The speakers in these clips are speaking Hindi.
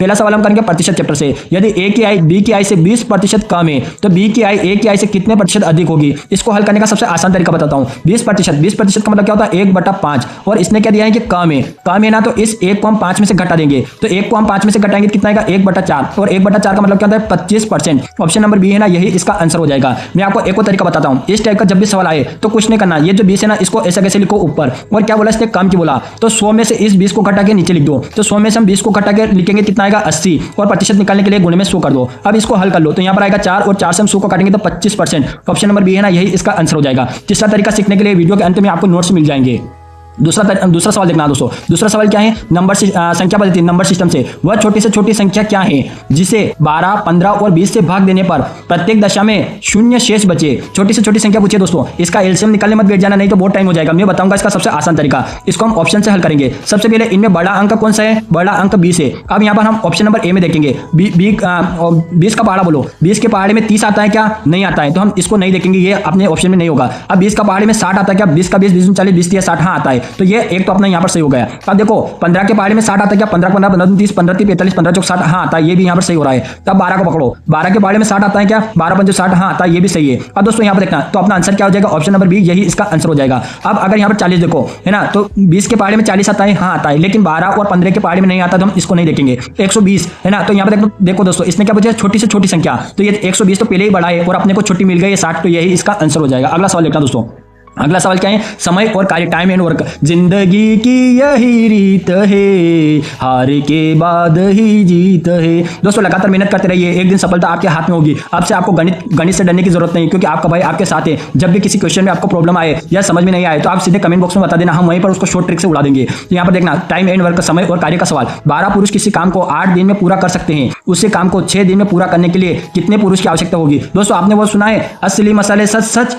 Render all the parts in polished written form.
पहला सवाल हम करेंगे प्रतिशत चैप्टर से। यदि ए की आई बी की आई से 20% कम है तो बी की आई ए की आई से कितने प्रतिशत अधिक होगी। इसको हल करने का सबसे आसान तरीका बताता हूं। 20% का मतलब क्या होता है 1/5 और इसने क्या दिया है कि कम है ना, तो इस 1 को हम 5 में से घटा देंगे। तो 1 को हम 5 में से घटाएंगे कितना आएगा 1/4 और 1/4 का मतलब क्या होता है 25%। ऑप्शन नंबर बी है ना, यही इसका आंसर हो जाएगा। मैं आपको एक और तरीका बताता हूं। इस टाइप का जब भी सवाल आए तो कुछ नहीं करना, ये जो 20 है ना इसको ऐसा कैसे लिखो ऊपर, और क्या बोला इसने कम की बोला तो 100 में से इस 20 को घटा के नीचे लिख दो। तो 100 में से हम 20 को घटा के लिखेंगे कितना आएगा 80 और प्रतिशत निकालने के लिए गुणे में 100 कर दो। अब इसको हल कर लो तो यहाँ पर आएगा 4 और 4 से हम 100 को काटेंगे तो 25%। ऑप्शन नंबर बी है ना, यही इसका आंसर हो जाएगा। तीसरा तरीका सीखने के लिए वीडियो के अंत में आपको नोट्स मिल जाएंगे। दूसरा सवाल देखना दोस्तों। दूसरा सवाल क्या है, नंबर संख्या पद्धति नंबर सिस्टम से वह छोटी से छोटी संख्या क्या है जिसे 12, 15 और 20 से भाग देने पर प्रत्येक दशा में 0 शेष बचे। छोटी से छोटी संख्या पूछिए दोस्तों, इसका एलसीएम निकालने मत बैठ जाना, नहीं तो बहुत टाइम हो जाएगा। मैं बताऊंगा इसका सबसे आसान तरीका। इसको हम ऑप्शन से हल करेंगे। सबसे पहले इनमें बड़ा अंक कौन सा है, बड़ा अंक 20 है। अब यहाँ पर हम ऑप्शन नंबर ए में देखेंगे 20 का पहाड़ा बोलो, 20 के पहाड़े में 30 आता है क्या, नहीं आता है, तो हम इसको नहीं देखेंगे, ये अपने ऑप्शन में नहीं होगा। अब 20 का पहाड़े में 60 आता है क्या, 20 का 20, 20 40, 20 30 60, हाँ आता है, तो ये एक तो अपना यहाँ पर सही हो गया। अब देखो 15 के पहाड़े में 60 आता है क्या, 15 15 15 30 15 30 45 15 चौक 60, हाँ आता है, ये भी यहाँ पर सही हो रहा है। तब 12 को पकड़ो, 12 के पहाड़े में 60 आता है क्या, 12 पंजे 60, हाँ आता है, ये भी सही है। अब दोस्तों यहाँ पर देखना, तो अपना आंसर क्या हो जाएगा, ऑप्शन नंबर बी यही इसका आंसर हो जाएगा। अब अगर यहाँ पर 40 देखो है ना, तो 20 के पहाड़े में 40 आता है, हाँ आता है, लेकिन 12 और 15 के पहाड़े में नहीं आता, तो हम इसको नहीं देखेंगे। 120 है ना, तो यहाँ पर देखो दोस्तों इसने क्या पूछा, छोटी से छोटी संख्या, तो ये 120 तो पहले ही बड़ा है और अपने को छोटी मिल गई है 60, तो यही इसका आंसर हो जाएगा। अगला सवाल देखना दोस्तों। अगला सवाल क्या है, समय और कार्य, टाइम एंड वर्क। जिंदगी की यही रीत है, हार के बाद ही जीत है। दोस्तों लगातार मेहनत करते रहिए, एक दिन सफलता आपके हाथ में होगी। अब से आपको गणित से डरने की जरूरत नहीं, क्योंकि आपका भाई आपके साथ है। जब भी किसी क्वेश्चन में आपको प्रॉब्लम आए या समझ में नहीं आए तो आप सीधे कमेंट बॉक्स में बता देना, हम वहीं पर उसको शॉर्ट ट्रिक से उड़ा देंगे। तो यहाँ पर देखना, टाइम एंड वर्क, समय और कार्य का सवाल। 12 पुरुष किसी काम को 8 दिन में पूरा कर सकते हैं, उसी काम को 6 दिन में पूरा करने के लिए कितने पुरुष की आवश्यकता होगी। दोस्तों आपने वो सुना है, असली मसाले सच सच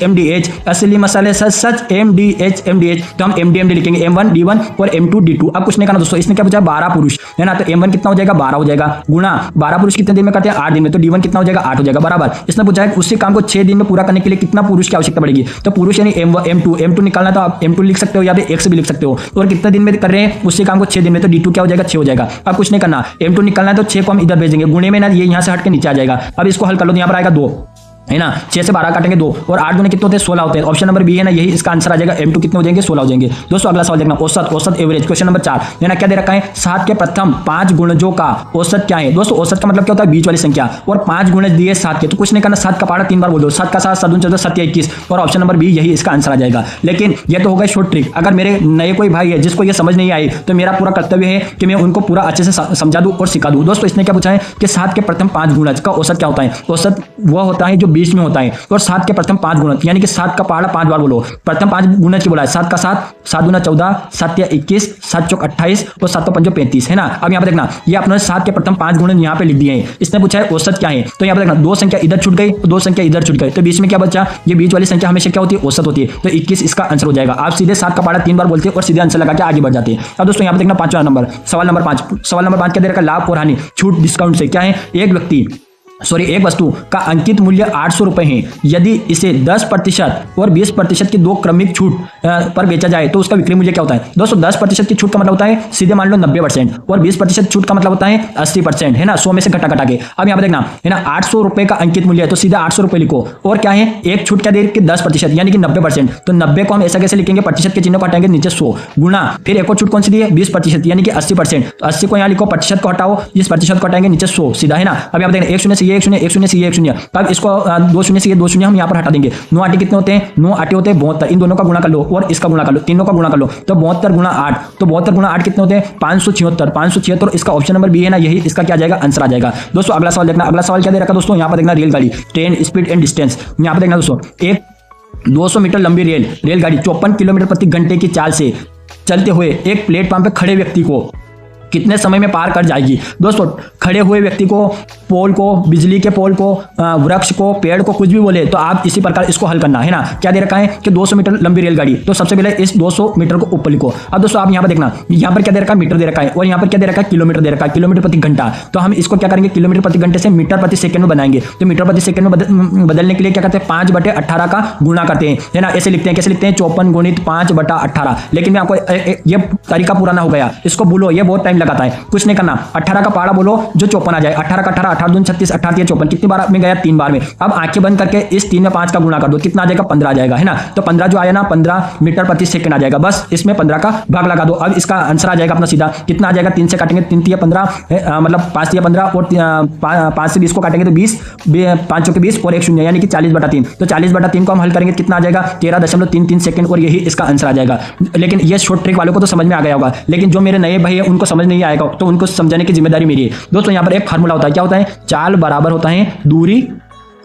MDH, असली मसाले सच MDH, तो हम MD लिखेंगे, M1 D1 और M2 D2। अब कुछ नहीं करना दोस्तों, इसने क्या पूछा 12 पुरुष है ना, तो M1 कितना हो जाएगा 12 हो जाएगा, गुणा 12 पुरुष कितने दिन में करते हैं 8 दिन में, तो D1 कितना हो जाएगा 8 हो जाएगा, बराबर। इसने पूछा है उसी काम को 6 दिन में पूरा करने के लिए कितना पुरुष की आवश्यकता पड़ेगी, तो पुरुष यानी M2 निकालना, तो आप M2 लिख सकते हो या फिर 1 से भी लिख सकते हो। और कितने दिन में कर रहे हैं उसी काम को 6 दिन में, तो D2 क्या हो जाएगा 6 हो जाएगा। अब कुछ नहीं करना, M2 निकालना है तो 6 को हम इधर भेजेंगे, गुणे में ना ये यहाँ से हट के नीचे आ जाएगा। अब इसको हल कर लो तो यहाँ पर आएगा 2 है ना, 6 से 12 काटेंगे 2 और 8 दूने कितने होते हैं 16 होते हैं। ऑप्शन नंबर बी है ना, यही इसका आंसर आ जाएगा। M2 कितने हो जाएंगे 16 हो जाएंगे। दोस्तों अगला सवाल देखना, औसत एवरेज, क्वेश्चन नंबर 4 है ना, क्या दे रखा है, 7 के प्रथम 5 गुणजों का औसत क्या है। दोस्तों औसत का मतलब क्या होता है बीच वाली संख्या, और 5 गुणज दिए 7 के, तो कुछ नहीं करना, 7 का पहाड़ा 3 बार बोल दो, 7 का 7 7 14 7 21, और ऑप्शन नंबर बी यही इसका आंसर आ जाएगा। लेकिन ये तो होगा शॉर्ट ट्रिक। अगर मेरे नए कोई भाई है जिसको ये समझ नहीं आई तो मेरा पूरा कर्तव्य है कि मैं उनको पूरा अच्छे से समझा दूं और सिखा दूं। दोस्तों इसने क्या पूछा है कि 7 के प्रथम 5 गुणज का औसत क्या होता है। औसत वह होता है जो बीच में होता है, और 7 के प्रथम 5 गुणज यानी कि 7 का पहाड़ा 5 बार बोलो, प्रथम 5 गुणज की बोला है, 7 का 7 7 दूना 14 7 या 21 7 चौक 28 और 7 तो 5 35 है ना। अब यहाँ पे देखना, ये अपने 7 के प्रथम 5 गुणज यहाँ पे लिख दिए हैं। इसने पूछा है औसत क्या है, तो यहाँ पे देखना 2 संख्या इधर छूट गई, 2 संख्या इधर छूट गई, तो बीच में क्या बचा, ये बीच वाली संख्या हमेशा क्या होती है औसत होती है, तो 21 इसका आंसर हो जाएगा। आप सीधे 7 का पहाड़ा 3 बार बोलते हैं और सीधे आंसर लगा के आगे बढ़ जाते हैं। अब दोस्तों यहाँ पे देखना 5वां नंबर, सवाल नंबर 5 क्या दे रखा है, लाभ और हानि, छूट डिस्काउंट से। क्या है, एक वस्तु का अंकित मूल्य 800 रुपए है, यदि इसे 10% और 20% की 2 क्रमिक छूट पर बेचा जाए तो उसका विक्रय मूल्य क्या होता है। दोस्तों 10% की छूट का मतलब होता है सीधे मान लो 90%, और 20% छूट का मतलब होता है 80% है ना, 100 में से घटा के। अब यहाँ पे देखना है ना, 800 रुपए का अंकित मूल्य है तो सीधे 800 रुपए लिखो, और क्या है एक छूट क्या दे रही है 10% यानी कि 90%, तो 90 को हम ऐसा कैसे लिखेंगे, प्रतिशत के चिन्ह को हटाएंगे नीचे 100 गुणा, फिर एक और छूट कौन सी दी है 20% यानी कि 80%, तो 80 को यहाँ लिखो, प्रतिशत को हटाओ, इस प्रतिशत को हटाएंगे नीचे 100 सीधा है ना। अब यहाँ पे देखना 1 शून्य से ये 1 शून्य 1 शून्य से ये 1 शून्य, तब इसको 2 शून्य से ये 2 शून्य हम यहाँ पर हटा देंगे। 9 8 कितने होते हैं, 9 8 होते हैं 72, इन दोनों का गुणा कर लो और इसका गुणा कर लो, तीनों का गुणा कर लो, तो 72 गुणा 8, तो 72 गुणा 8 कितने होते हैं 576, इसका ऑप्शन नंबर बी है ना, यही इसका क्या जाएगा आंसर आ जाएगा। दोस्तों अगला सवाल देखना, अगला सवाल क्या दे रखा दोस्तों, यहाँ पर देखना रेलगाड़ी, ट्रेन स्पीड एंड डिस्टेंस। यहाँ पर देखना दोस्तों, एक 200 मीटर लंबी रेलगाड़ी 54 किलोमीटर प्रति घंटे की चाल से चलते हुए एक प्लेटफॉर्म पे खड़े व्यक्ति को कितने समय में पार कर जाएगी। दोस्तों खड़े हुए व्यक्ति को, पोल को, बिजली के पोल को, वृक्ष को, पेड़ को, कुछ भी बोले तो आप इसी प्रकार इसको हल करना है ना। क्या दे रखा है कि 200 मीटर लंबी रेलगाड़ी, तो सबसे पहले इस 200 मीटर को ऊपर लिखो। अब दोस्तों आप यहाँ पर देखना, यहाँ पर क्या दे रखा है मीटर दे रखा है, और यहाँ पर क्या दे रखा है किलोमीटर दे रखा है, किलोमीटर प्रति घंटा, तो हम इसको क्या करेंगे किलोमीटर प्रति घंटे से मीटर प्रति सेकंड में बनाएंगे। तो मीटर प्रति सेकंड में बदलने के लिए क्या करते हैं 5/18 का गुणा करते हैं है ना, ऐसे लिखते हैं। कैसे लिखते हैं 54 गुणित 5/18, लेकिन मैं आपको ये तरीका पुराना हो गया, इसको भूलो, ये बहुत टाइम लगाता है। कुछ नहीं करना, 18 का पहाड़ा बोलो जो 54 आ जाए, 18 का 18, 18 दूनी 36, 18 54, कितनी बार में गया? 3 बार में। अब आंखें बंद करके इस 3 में 5 का गुणा कर दो, कितना आ जाएगा? 15 आ जाएगा, है ना। तो 15 जो आया ना, 15 मीटर प्रति सेकंड आ जाएगा। बस इसमें 15 का भाग लगा दो। अब इसका आंसर आ जाएगा अपना सीधा, कितना आ जाएगा? 3 से काटेंगे, 3 तिया 15, मतलब 5 तिया 15 और 5 से 20 को काटेंगे तो 20, 5 चौके 20 और 1 शून्य यानी कि 40/3। तो 40/3 को हम हल करेंगे, कितना आ जाएगा? 13.33 सेकंड और यही इसका आंसर आ जाएगा। लेकिन ये शॉर्ट ट्रिक वालों को तो समझ में आ गया होगा, लेकिन जो मेरे नए भाई है उनको समझ नहीं आएगा, तो उनको समझाने की जिम्मेदारी मेरी है। दोस्तों यहाँ पर एक फार्मूला होता है, क्या होता है? चाल बराबर होता है दूरी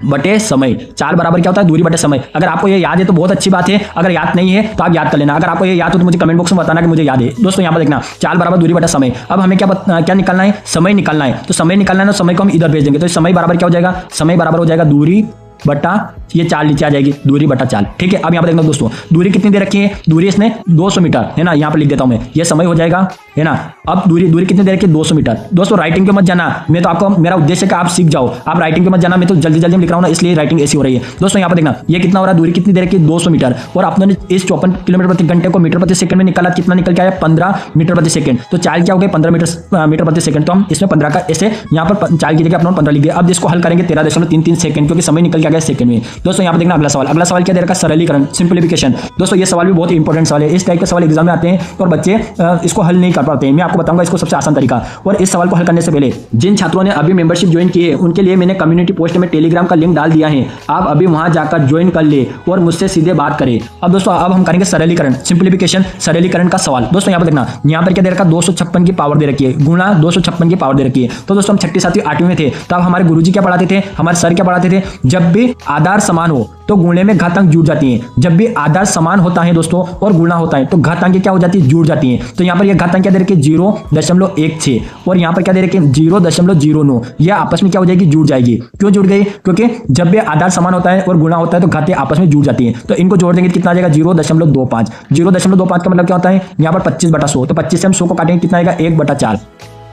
बटे समय। चाल बराबर क्या होता है? दूरी बटे समय। अगर आपको ये याद है तो बहुत अच्छी बात है, अगर याद नहीं है तो आप याद कर लेना। अगर आपको ये याद हो तो मुझे कमेंट बॉक्स में बताना कि मुझे याद है। दोस्तों यहाँ पर देखना, चाल बराबर दूरी बटा समय। अब हमें क्या निकालना है? समय निकालना है। तो समय निकालना है ना, समय को हम इधर भेज देंगे, तो समय बराबर क्या हो जाएगा? समय बराबर हो जाएगा दूरी बटा ये चाल नीचे आ जाएगी, दूरी बटा चाल। ठीक है, अब यहाँ पर देखना दोस्तों, दूरी कितनी दे रखी है? दूरी इसने 200 मीटर, है ना। यहाँ पर लिख देता हूं मैं, ये समय हो जाएगा, है ना। अब दूरी कितनी दे रखी है? 200 मीटर। दोस्तों राइटिंग पे मत जाना, मैं तो आपको, मेरा उद्देश्य है कि आप सीख जाओ। आप राइटिंग पे मत जाना, मैं तो जल्दी जल्दी में लिख रहा हूँ ना, इसलिए राइटिंग ऐसी हो रही है। दोस्तों यहाँ पर देखना, ये कितना हो रहा है? दूरी कितनी दे रखी है? 200 मीटर। और आपने इस 54 किलोमीटर प्रति घंटे को मीटर प्रति सेकंड में निकाला, कितना निकल के आया? 15 मीटर प्रति सेकंड। तो चाल क्या हो गई? 15 मीटर प्रति सेकंड। तो हम इसमें 15 का ऐसे यहाँ पर चाल की जगह अपना 15 लिख दिया। अब इसको हल करेंगे 13.33 सेकंड, क्योंकि समय निकल के आ गया सेकंड में। दोस्तों यहाँ पर देखना, अगला सवाल क्या दे रखा है? सरलीकरण, सिंप्लीफिकेशन। दोस्तों ये सवाल भी बहुत इंपॉर्टेंट सवाल है। इस टाइप के सवाल एग्जाम में आते हैं और बच्चे इसको हल नहीं कर पाते हैं। मैं आपको बताऊंगा इसको सबसे आसान तरीका। और इस सवाल को हल करने से पहले जिन छात्रों ने अभी मेंबरशिप ज्वाइन की है उनके लिए मैंने कम्युनिटी पोस्ट में टेलीग्राम का लिंक डाल दिया है, आप अभी वहां जाकर ज्वाइन कर ले और मुझसे सीधे बात करें। अब दोस्तों अब हम करेंगे सरलीकरण, सिंप्लीफिकेशन, सरलीकरण का सवाल। दोस्तों यहाँ पर देखना, यहाँ पर क्या दे रखा? 256 की पावर दे रखी है, गुणा 256 की पावर दे रखी है। तो दोस्तों हम 6ठी 7वीं 8वीं में थे, तब हमारे गुरुजी क्या पढ़ाते थे, हमारे सर क्या पढ़ाते थे? जब भी आधार समान हो तो गुणे में घातांक जुड़ जाती हैं। जब भी आधार समान होता है दोस्तों और गुणा होता है तो घातांक क्या हो जाती है? जुड़ जाती हैं। तो यहाँ पर ये घातांक क्या दे रखी है? 0.16 और यहाँ पर क्या दे रखी है? 0.09। यह आपस में क्या हो जाएगी? जुड़ जाएगी। क्यों जुड़ गई? क्योंकि जब भी आधार समान होता है और गुणा होता है तो घातें आपस में जुड़ जाती हैं। तो इनको जोड़ देंगे, कितना आ जाएगा? 0.25। 0.25 का मतलब क्या होता है? यहाँ पर 25/100। तो 25 से हम 100 को काटेंगे, कितना आएगा? 1/4।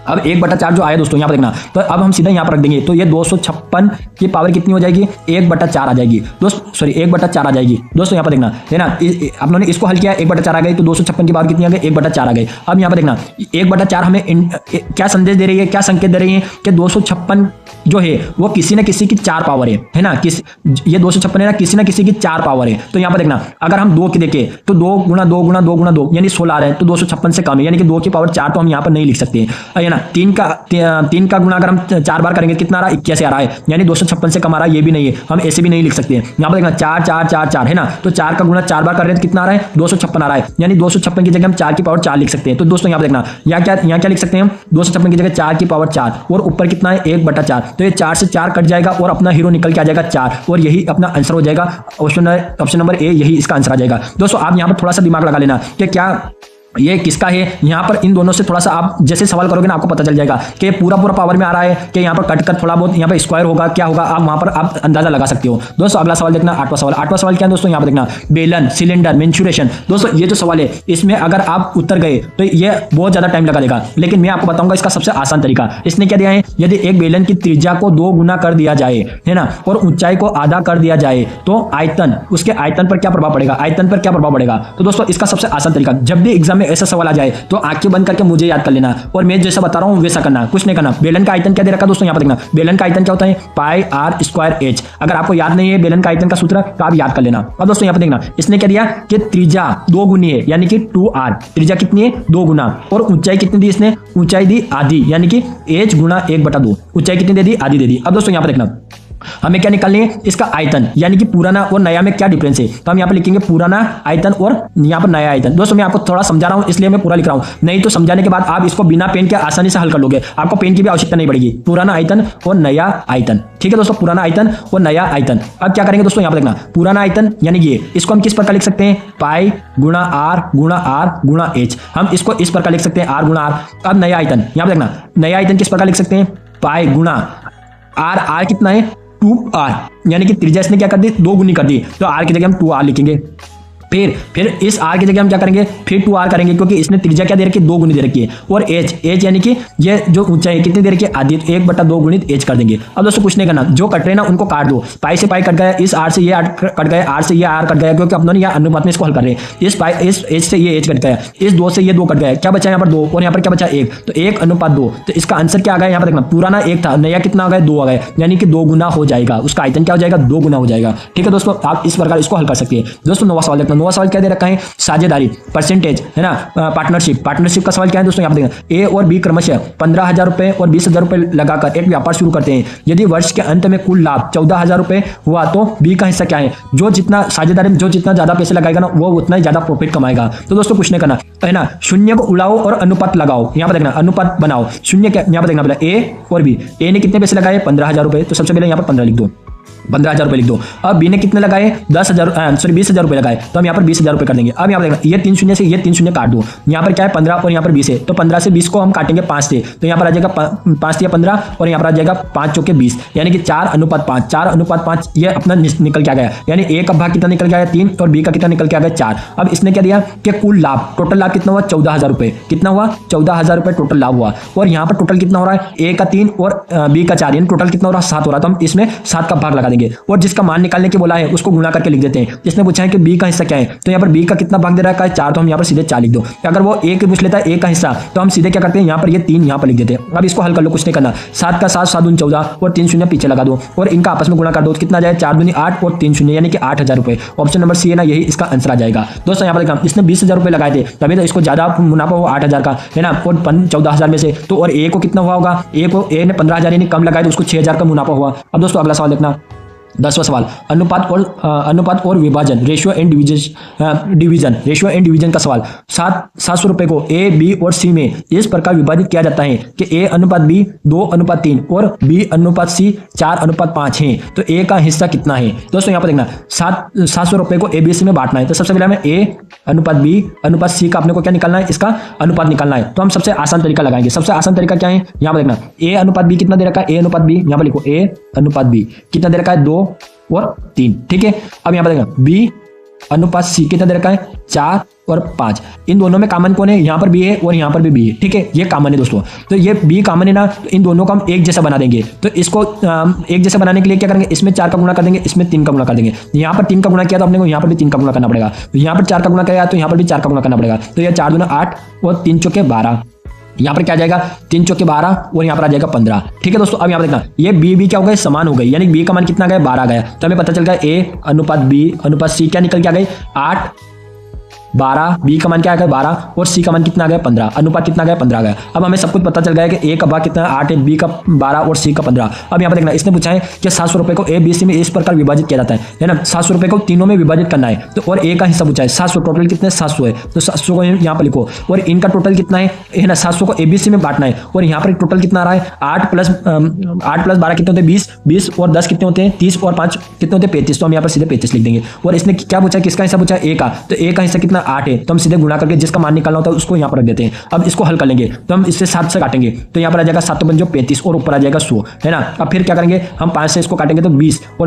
अब 1/4 जो आया दोस्तों यहाँ पर देखना, तो अब हम सीधा यहाँ पर रख देंगे, तो ये 256 की पावर कितनी हो जाएगी? 1/4 आ जाएगी दोस्तों, सॉरी 1/4 आ जाएगी। दोस्तों यहाँ पर देखना, है ना, आप लोगों ने इसको हल किया, 1/4 आ गई, तो 256 की पावर कितनी आ गई? 1/4 आ गई। अब यहाँ पर देखना, 1/4 हमें क्या संदेश दे रही है, क्या संकेत दे रही है कि 256 जो है वो किसी न किसी की 4 पावर है ना। ये 256 है ना, किसी न किसी की 4 पावर है। तो यहाँ पर देखना, अगर हम 2 की देखें तो 2 गुणा 2 गुणा 2 गुणा 2 यानी 16 आ रहा है, तो 256 से कम है, यानी कि 2 की पावर 4 तो हम यहाँ पर नहीं लिख सकते, है ना। 3 का गुणा अगर हम 4 बार करेंगे, कितना आ रहा है? 81 आ रहा है, यानी 256 से कम आ रहा है, ये भी नहीं है, हम ऐसे भी नहीं लिख सकते। यहाँ पर देखना 4 4 4 4 है ना, तो 4 का गुणा 4 बार कर रहे हैं तो कितना आ रहा है? 256 आ रहा है, यानी 256 की जगह हम 4 की पावर 4 लिख सकते हैं। तो दोस्तों यहाँ पर देखना, यहाँ क्या लिख सकते हैं हम? 256 की जगह 4 की पावर 4 और ऊपर कितना है? 1/4। तो ये 4 से 4 कट जाएगा और अपना हीरो निकल के आ जाएगा 4, और यही अपना आंसर हो जाएगा। ऑप्शन नंबर ए, यही इसका आंसर आ जाएगा। दोस्तों आप यहाँ पर थोड़ा सा दिमाग लगा लेना कि क्या ये किसका है। यहाँ पर इन दोनों से थोड़ा सा आप जैसे सवाल करोगे ना, आपको पता चल जाएगा कि पूरा पावर में आ रहा है कि यहाँ पर कट कर थोड़ा बहुत यहाँ पर स्क्वायर होगा, क्या होगा, आप वहां पर आप अंदाजा लगा सकते हो। दोस्तों अगला सवाल देखना, 8वां सवाल क्या है दोस्तों? यहाँ पर देखना, बेलन, सिलेंडर, मेंसुरेशन। दोस्तों ये जो सवाल है इसमें अगर आप उत्तर गए तो ये बहुत ज्यादा टाइम लगा देगा, लेकिन मैं आपको बताऊंगा इसका सबसे आसान तरीका। इसने क्या दिया है? यदि एक बेलन की त्रिज्या को 2 गुना कर दिया जाए, है ना, और ऊंचाई को आधा कर दिया जाए, तो उसके आयतन पर क्या प्रभाव पड़ेगा? तो दोस्तों इसका सबसे आसान तरीका, जब भी एग्जाम में ऐसा सवाल आ जाए तो आंखें बंद करके मुझे याद कर लेना, और मैं जैसा बता रहा हूं वैसा करना, कुछ नहीं करना। बेलन का आयतन क्या दे रखा दोस्तों? यहाँ पर देखना, बेलन का आयतन क्या होता है? πr²h। अगर आपको याद नहीं है बेलन का आयतन का सूत्र तो आप याद कर लेना। अब दोस्तों यहाँ पर देखना, इसने क्या दिया कि त्रिज्या 2 गुनी है, यानी कि 2r। त्रिज्या कितनी है? 2 गुना, और ऊंचाई कितनी दी इसने? ऊंचाई दी आधी, यानी कि h गुना 1/2। ऊंचाई कितनी दे दी? आधी दे दी। अब दोस्तों यहाँ पर देखना, हमें क्या निकालनी है? इसका आयतन, यानी कि पुराना और नया में क्या डिफरेंस है। तो हम यहाँ पर लिखेंगे पुराना आयतन और यहाँ पर नया आयतन। दोस्तों मैं आपको थोड़ा समझा रहा हूँ इसलिए मैं पूरा लिख रहा हूँ, नहीं तो समझाने के बाद आप इसको बिना पेन के आसानी से हल कर लोगे, आपको पेन की भी आवश्यकता नहीं पड़ेगी। पुराना आयतन और नया आयतन, ठीक है दोस्तों, पुराना आयतन और नया आयतन। अब क्या करेंगे दोस्तों? यहाँ पर देखना, पुराना आयतन यानी ये, इसको हम किस प्रकार लिख सकते हैं? पाई गुणा r गुणा h। हम इसको इस प्रकार लिख सकते हैं, r गुणा r। अब नया आयतन, यहाँ पर देखना, नया आयतन किस प्रकार लिख सकते हैं? पाई गुणा r कितना है? 2r, यानी कि त्रिज्या इसने क्या कर दी? 2 गुनी कर दी, तो r की जगह हम 2r लिखेंगे। फिर इस आर की जगह हम क्या करेंगे, फिर 2r करेंगे, क्योंकि इसने त्रिज्या क्या दे रखी है, 2 गुनी दे रखी है। और एच यानी कि ये जो ऊंचाई कितनी दे रखी है, आधी, तो 1/2 गुणित एच कर देंगे। अब दोस्तों कुछ नहीं करना, जो कट रहे ना उनको काट दो, पाई से पाई कट गया, इस आर से ये आर कट गया, आर से ये आर कट गया, क्योंकि अपनों ने यहाँ अनुपात में इसको हल कर रहे हैं। इस एच से ये एच कट गया, इस 2 से ये 2 कट गया, क्या बचा यहाँ पर 2 और यहाँ पर क्या बचा 1, तो 1:2। तो इसका आंसर क्या आ गया, यहाँ पर देखना, पुराना 1 था, नया कितना आ गया, 2 आ गया, यानी कि 2 गुना हो जाएगा, उसका आयतन क्या हो जाएगा, 2 गुना हो जाएगा। ठीक है दोस्तों, आप इस प्रकार इसको हल कर सकते हैं। दोस्तों 9वां सवाल देखना, 9वां सवाल क्या दे रखा है, साझेदारी, परसेंटेज, है ना, पार्टनरशिप का सवाल क्या है दोस्तों, यहाँ पर देखना, ए और बी क्रमशः 15,000 रुपए और 20,000 रुपए लगाकर एक व्यापार शुरू करते हैं। यदि वर्ष के अंत में कुल लाभ 14,000 रुपए हुआ तो बी का हिस्सा क्या है। जो जितना साझेदारी में जो जितना ज्यादा पैसे लगाएगा ना वो उतना ही ज्यादा प्रॉफिट कमाएगा। तो दोस्तों कुछ नहीं करना, है ना, शून्य को उड़ाओ और अनुपात लगाओ, यहाँ पर देखना अनुपात बनाओ, शून्य क्या, यहाँ पर देखना पहले ए और बी, ए ने कितने पैसे लगाए 15,000 रुपए, तो सबसे पहले यहाँ पर 15 लिख दो, 15,000 रुपए लिख दो। अब बी ने कितने लगाए 20,000 रुपए लगाए, तो हम यहाँ पर 20,000 रुपए कर देंगे। अब यहाँ पर देखना, ये 3 शून्य से ये 3 शून्य काट दो, यहाँ पर क्या है 15 और यहाँ पर 20 है, तो 15 से 20 को हम काटेंगे 5 से, तो यहाँ पर आ जाएगा 5 या 15 और यहाँ पर आ जाएगा 5 चौके 20, यानी कि 4:5, 4:5 ये अपना निकल के आ गया, यानी ए का भाग कितना निकल के आया 3 और बी का कितना निकल के आ गया 4। अब इसने क्या दिया कि कुल लाभ, टोटल लाभ कितना हुआ 14,000 रुपए, कितना हुआ 14,000 रुपए टोटल लाभ हुआ। और यहाँ पर टोटल कितना हो रहा है, ए का 3 और बी का 4, यानी टोटल कितना हो रहा है 7 हो रहा है, तो हम इसमें 7 का भाग लगा देंगे और जिसका मान निकालने के बोला है उसको गुणा करके लिख देते हैं। इसने पूछा है कि बी का हिस्सा क्या है, तो यहाँ पर बी का कितना भाग दे रहा है 4, तो हम यहाँ पर सीधे 4 लिख दो। अगर वो ए के पूछ लेता है ए का हिस्सा, तो हम सीधे क्या करते हैं यहाँ पर ये 3 यहाँ पर लिख देते हैं। अब इसको हल कर लो, कुछ नहीं करना, 7 का 7, 7 दूनी 14 और 3 शून्य पीछे लगा दो और इनका आपस में गुणा कर दो, कितना जाए 4 दूनी 8 और 3 शून्य, यानी कि 8,000 रुपए। ऑप्शन नंबर सी है ना, यही इसका आंसर आ जाएगा। दोस्तों यहाँ पर देखा, इसने 20,000 रुपए लगाए थे, तभी तो इसको ज्यादा मुनाफा हुआ 8,000 का, है ना, और 14,000 में से। तो और ए को कितना हुआ होगा, ए ने 15,000 यानी कम लगाए, तो उसको 6,000 का मुनाफा हुआ। अब दोस्तों अगला सवाल देखना, 10वां सवाल, अनुपात और विभाजन, रेशियो एंड डिवीजन का सवाल। 700 रुपए को ए, बी और सी में इस प्रकार विभाजित किया जाता है कि A:B 2:3 और B:C 4:5 है, तो ए का हिस्सा कितना है। दोस्तों यहाँ पर देखना, 700 रुपए को ABC में बांटना है, तो सबसे पहले हमें A:B:C का अपने को क्या निकालना है, इसका अनुपात निकालना है। तो हम सबसे आसान तरीका लगाएंगे। सबसे आसान तरीका क्या है, यहाँ पर देखना, A:B कितना दे रखा है, A:B, यहाँ पर लिखो A:B कितना दे रखा है 2 और 3, ठीक है। अब यहाँ पर देखना, B:C कितना दे रखा है 4 और 5, इन दोनों में कॉमन कौन है, यहाँ पर B है और यहाँ पर भी B है, ठीक है, ये कॉमन है दोस्तों। तो ये B कॉमन है ना, तो इन दोनों को हम एक जैसा बना देंगे। तो इसको एक जैसा बनाने के लिए क्या करेंगे, इसमें 4 का गुणा कर देंगे, इसमें 3 का गुणा कर देंगे। यहाँ पर 3 का गुणा किया तो अपने को यहाँ पर भी 3 का गुणा करना पड़ेगा, तो यहाँ पर 4 का गुणा किया तो यहाँ पर भी 4 का गुणा करना पड़ेगा। तो यह 4 दूना 8 और 3 चौके 12, यहाँ पर क्या आ जाएगा 3 चौके 12 और यहाँ पर आ जाएगा 15, ठीक है दोस्तों। अब यहाँ पर देखना, ये बी क्या हो गए, समान हो गई, यानी बी का मान कितना गया 12 गया। तो हमें पता चल गया A:B:C क्या निकल के आ गई 8, 12, बी का मान क्या आ गया 12 और सी का मान कितना आ गया 15, अनुपात कितना गया 15 गया। अब हमें सब कुछ पता चल गया कि ए का भाग कितना है 8 है, बी का 12 और सी का 15। अब यहाँ पर देखना, इसने पूछा है कि 700 रुपए को ABC में इस प्रकार विभाजित किया जाता है ना, 700 रुपए को तीनों में विभाजित करना है। तो और ए का हिस्सा पूछा है 700, टोटल कितने 700 है, तो 700 को यहाँ पर लिखो और इनका टोटल कितना है ना, 700 को ABC में बांटना है और यहाँ पर टोटल कितना आ रहा है 8 प्लस 12 कितने होते हैं 20 और 10 कितने होते हैं 30 और 5 कितने होते हैं 35, तो हम यहाँ पर सीधे 35 लिख देंगे। और इसने क्या पूछा, किसका हिस्सा पूछा ए का, तो ए का हिस्सा कितना 8 है, तो हम सीधे गुणा करके जिसका मान निकालना होता है उसको यहाँ पर रख देते हैं। अब इसको हल कर लेंगे, तो हम इससे 7 से काटेंगे, तो यहाँ पर आ जाएगा 7 पंजो 35 और ऊपर आ जाएगा 100, है ना। अब फिर क्या करेंगे, हम 5 से इसको काटेंगे तो 20 और